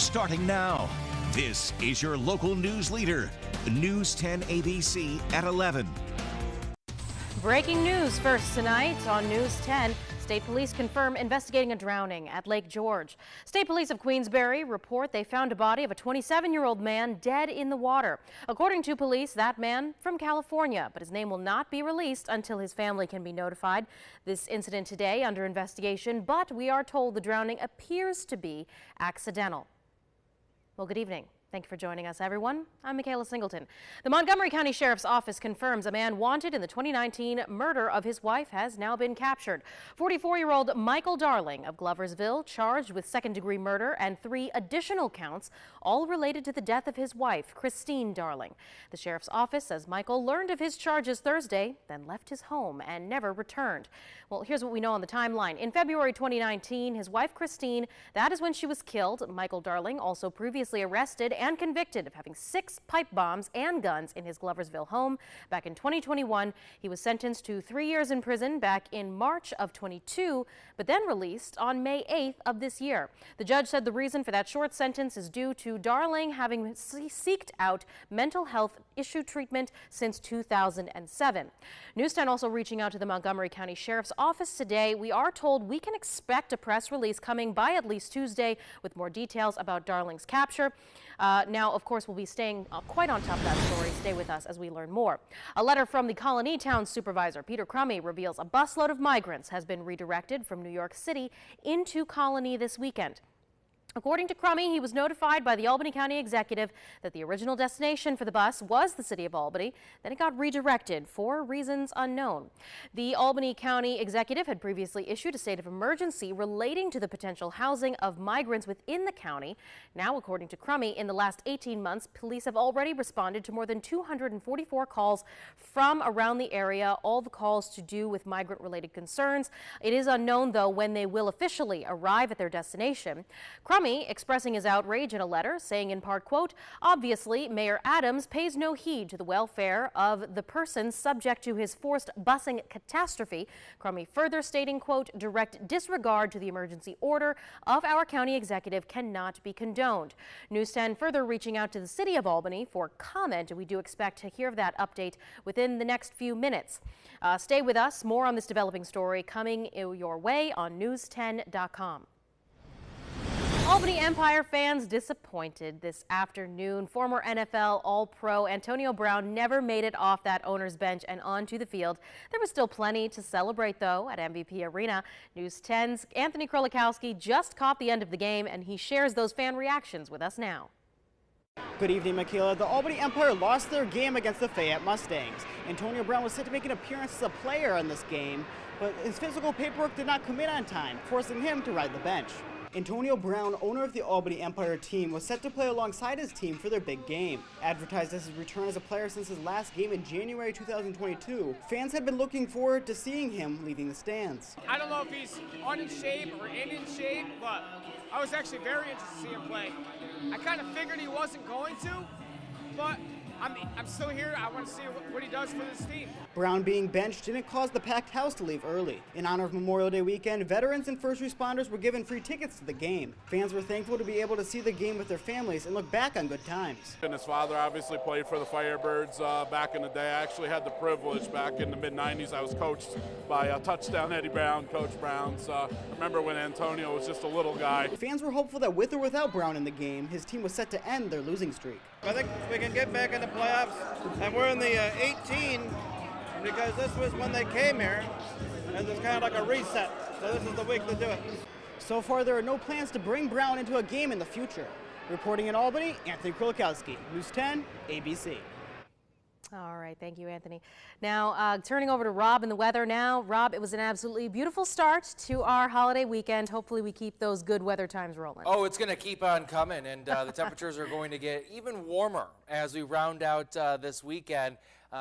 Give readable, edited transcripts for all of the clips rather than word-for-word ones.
Starting now, this is your local news leader, News 10 ABC at 11. Breaking news first tonight on News 10. State police confirm investigating a drowning at Lake George. State police of Queensbury report they found a body of a 27-year-old man dead in the water. According to police, that man from California, but his name will not be released until his family can be notified. This incident today under investigation, but we are told the drowning appears to be accidental. Well, good evening. Thank you for joining us, everyone. I'm Mikhaela Singleton. The Montgomery County Sheriff's Office confirms a man wanted in the 2019 murder of his wife has now been captured. 44-year-old Michael Darling of Gloversville charged with second-degree murder and 3 additional counts, all related to the death of his wife, Christine Darling. The Sheriff's Office says Michael learned of his charges Thursday, then left his home and never returned. Well, here's what we know on the timeline. In February 2019, his wife, Christine, that is when she was killed. Michael Darling also previously arrested and convicted of having 6 pipe bombs and guns in his Gloversville home. Back in 2021, he was sentenced to 3 years in prison back in March of 22, but then released on May 8th of this year. The judge said the reason for that short sentence is due to Darling having seeked out mental health issue treatment since 2007. News 10 also reaching out to the Montgomery County Sheriff's Office today. We are told we can expect a press release coming by at least Tuesday with more details about Darling's capture. Now, of course, we'll be staying quite on top of that story. Stay with us as we learn more. A letter from the Colony Town Supervisor, Peter Crummy, reveals a busload of migrants has been redirected from New York City into Colony this weekend. According to Crummy, he was notified by the Albany County Executive that the original destination for the bus was the city of Albany. Then it got redirected for reasons unknown. The Albany County Executive had previously issued a state of emergency relating to the potential housing of migrants within the county. Now, according to Crummy, in the last 18 months, police have already responded to more than 244 calls from around the area, all the calls to do with migrant-related concerns. It is unknown, though, when they will officially arrive at their destination. Crummy expressing his outrage in a letter, saying in part, quote, "Obviously, Mayor Adams pays no heed to the welfare of the persons subject to his forced busing catastrophe." Crummy further stating, quote, "Direct disregard to the emergency order of our county executive cannot be condoned." News 10 further reaching out to the city of Albany for comment, and we do expect to hear of that update within the next few minutes. Stay with us. More on this developing story coming your way on news10.com. Albany Empire fans disappointed this afternoon. Former NFL All-Pro Antonio Brown never made it off that owner's bench and onto the field. There was still plenty to celebrate, though, at MVP Arena. News 10's Anthony Krolikowski just caught the end of the game, and he shares those fan reactions with us now. Good evening, Mikhaela. The Albany Empire lost their game against the Fayette Mustangs. Antonio Brown was set to make an appearance as a player in this game, but his physical paperwork did not come in on time, forcing him to ride the bench. Antonio Brown, owner of the Albany Empire team, was set to play alongside his team for their big game. Advertised as his return as a player since his last game in January 2022, fans had been looking forward to seeing him leaving the stands. I don't know if he's in shape or in shape, but I was actually very interested to see him play. I kind of figured he wasn't going to, but I'm still here. I want to see what he does for this team. Brown being benched didn't cause the packed house to leave early. In honor of Memorial Day weekend, veterans and first responders were given free tickets to the game. Fans were thankful to be able to see the game with their families and look back on good times. And his father obviously played for the Firebirds back in the day. I actually had the privilege back in the mid-90s. I was coached by Touchdown Eddie Brown, Coach Brown. So I remember when Antonio was just a little guy. Fans were hopeful that with or without Brown in the game, his team was set to end their losing streak. I think we can get back in the playoffs, and we're in the 18 because this was when they came here, and it's kind of like a reset. So this is the week to do it. So far, there are no plans to bring Brown into a game in the future. Reporting in Albany, Anthony Krolikowski, News 10, ABC. All right, thank you, Anthony. Now, turning over to Rob and the weather now. Rob, it was an absolutely beautiful start to our holiday weekend. Hopefully we keep those good weather times rolling. Oh, it's going to keep on coming, and the temperatures are going to get even warmer as we round out this weekend.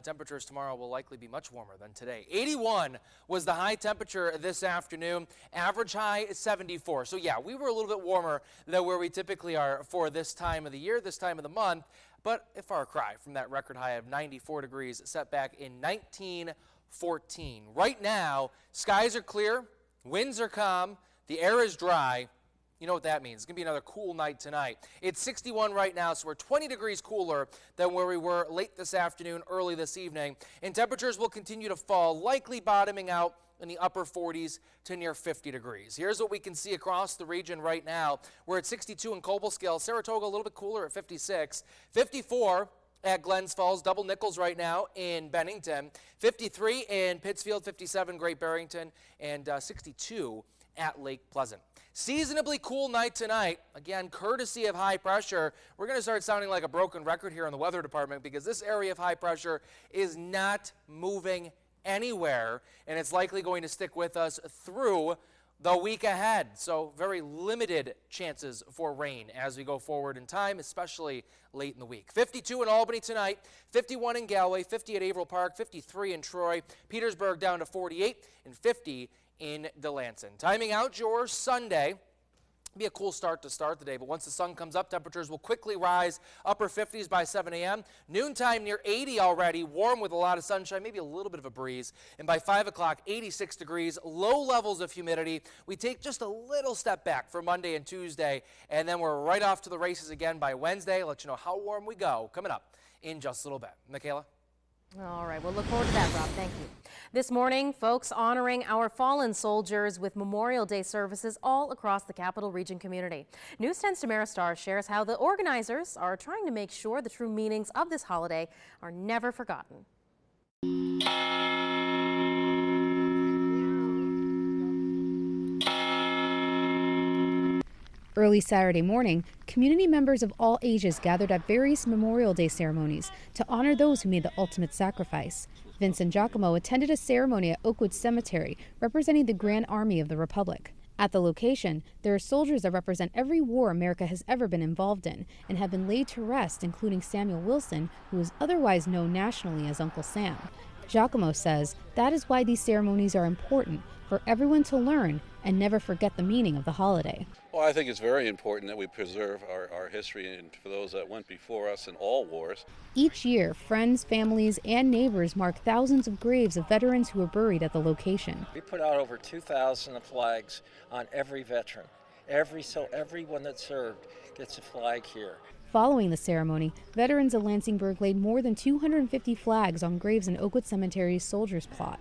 Temperatures tomorrow will likely be much warmer than today. 81 was the high temperature this afternoon. Average high is 74. So, yeah, we were a little bit warmer than where we typically are for this time of the year, this time of the month. But a far cry from that record high of 94 degrees set back in 1914. Right now, skies are clear, winds are calm, the air is dry. You know what that means. It's going to be another cool night tonight. It's 61 right now, so we're 20 degrees cooler than where we were late this afternoon, early this evening. And temperatures will continue to fall, likely bottoming out in the upper 40s to near 50 degrees. Here's what we can see across the region right now. We're at 62 in Cobleskill. Saratoga a little bit cooler at 56. 54 at Glens Falls, Double Nichols right now in Bennington. 53 in Pittsfield, 57 Great Barrington, and 62 at Lake Pleasant. Seasonably cool night tonight, again, courtesy of high pressure. We're going to start sounding like a broken record here in the weather department because this area of high pressure is not moving anywhere, and it's likely going to stick with us through the week ahead. So very limited chances for rain as we go forward in time, especially late in the week. 52 in Albany tonight, 51 in Galway, 50 at Averill Park, 53 in Troy, Petersburg down to 48, and 50 in Delanson. Timing out your Sunday. Be a cool start to start the day, but once the sun comes up, temperatures will quickly rise, upper 50s by 7 a.m. Noontime near 80 already, warm with a lot of sunshine, maybe a little bit of a breeze. And by 5 o'clock, 86 degrees, low levels of humidity. We take just a little step back for Monday and Tuesday, and then we're right off to the races again by Wednesday. I'll let you know how warm we go coming up in just a little bit. Mikhaela? All right, we'll look forward to that, Rob. Thank you. This morning, folks honoring our fallen soldiers with Memorial Day services all across the Capital Region community. News 10's Tamara Starr shares how the organizers are trying to make sure the true meanings of this holiday are never forgotten. Early Saturday morning, community members of all ages gathered at various Memorial Day ceremonies to honor those who made the ultimate sacrifice. Vincent Giacomo attended a ceremony at Oakwood Cemetery representing the Grand Army of the Republic. At the location, there are soldiers that represent every war America has ever been involved in and have been laid to rest, including Samuel Wilson, who is otherwise known nationally as Uncle Sam. Giacomo says that is why these ceremonies are important, for everyone to learn and never forget the meaning of the holiday. Well, I think it's very important that we preserve our history and for those that went before us in all wars. Each year, friends, families, and neighbors mark thousands of graves of veterans who were buried at the location. We put out over 2,000 flags on every veteran. Everyone that served gets a flag here. Following the ceremony, veterans of Lansingburg laid more than 250 flags on graves in Oakwood Cemetery's Soldiers Plot.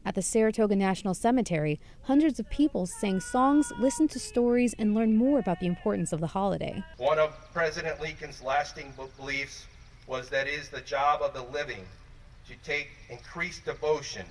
At the Saratoga National Cemetery, hundreds of people sang songs, listened to stories, and learned more about the importance of the holiday. One of President Lincoln's lasting beliefs was that it is the job of the living to take increased devotion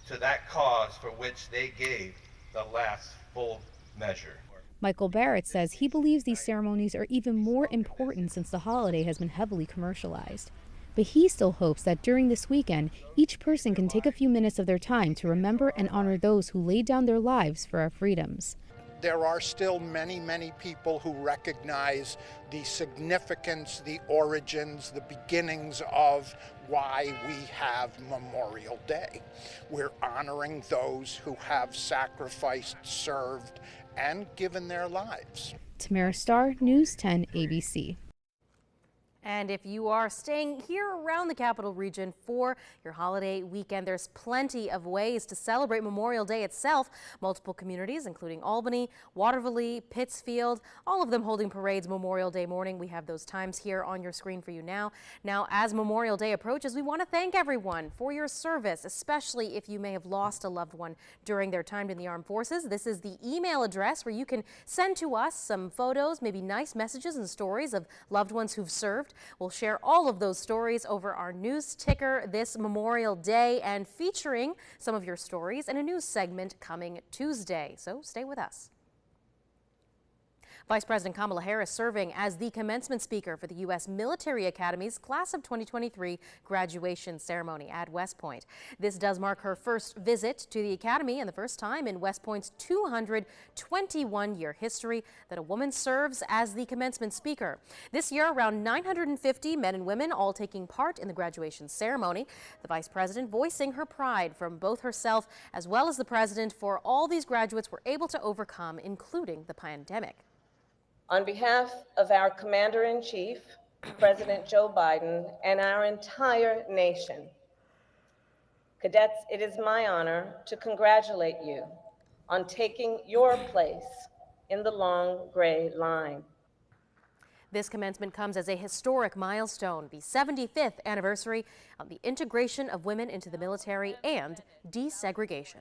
to that cause for which they gave the last full measure. Michael Barrett says he believes these ceremonies are even more important since the holiday has been heavily commercialized. But he still hopes that during this weekend, each person can take a few minutes of their time to remember and honor those who laid down their lives for our freedoms. There are still many, many people who recognize the significance, the origins, the beginnings of why we have Memorial Day. We're honoring those who have sacrificed, served, and given their lives. Tamara Starr, News 10 ABC. And if you are staying here around the Capital Region for your holiday weekend, there's plenty of ways to celebrate Memorial Day itself. Multiple communities, including Albany, Waterville, Pittsfield, all of them holding parades Memorial Day morning. We have those times here on your screen for you now. Now, as Memorial Day approaches, we want to thank everyone for your service, especially if you may have lost a loved one during their time in the armed forces. This is the email address where you can send to us some photos, maybe nice messages and stories of loved ones who've served. We'll share all of those stories over our news ticker this Memorial Day and featuring some of your stories in a news segment coming Tuesday. So stay with us. Vice President Kamala Harris serving as the commencement speaker for the U.S. Military Academy's Class of 2023 graduation ceremony at West Point. This does mark her first visit to the Academy and the first time in West Point's 221-year history that a woman serves as the commencement speaker. This year, around 950 men and women all taking part in the graduation ceremony. The Vice President voicing her pride from both herself as well as the President for all these graduates were able to overcome, including the pandemic. On behalf of our Commander-in-Chief, President Joe Biden, and our entire nation, cadets, it is my honor to congratulate you on taking your place in the long gray line. This commencement comes as a historic milestone, the 75th anniversary of the integration of women into the military and desegregation.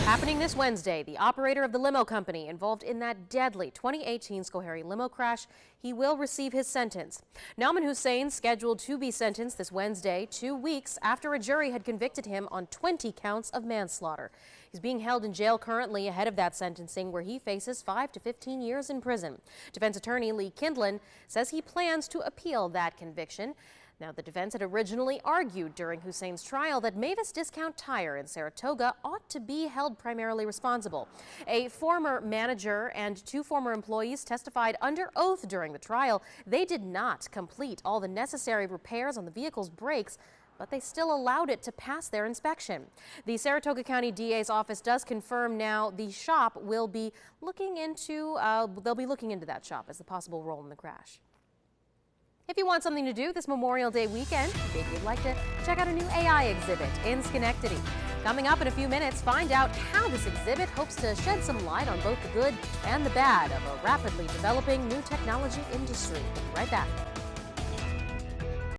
Happening this Wednesday, the operator of the limo company involved in that deadly 2018 Schoharie limo crash, he will receive his sentence. Nauman Hussein scheduled to be sentenced this Wednesday, 2 weeks after a jury had convicted him on 20 counts of manslaughter. He's being held in jail currently ahead of that sentencing, where he faces 5 to 15 years in prison. Defense attorney Lee Kindlin says he plans to appeal that conviction. Now, the defense had originally argued during Hussein's trial that Mavis Discount Tire in Saratoga ought to be held primarily responsible. A former manager and 2 former employees testified under oath during the trial. They did not complete all the necessary repairs on the vehicle's brakes, but they still allowed it to pass their inspection. The Saratoga County DA's office does confirm now the shop will be looking into, they'll be looking into that shop as the possible role in the crash. If you want something to do this Memorial Day weekend, maybe you'd like to check out a new AI exhibit in Schenectady. Coming up in a few minutes, find out how this exhibit hopes to shed some light on both the good and the bad of a rapidly developing new technology industry. We'll be right back.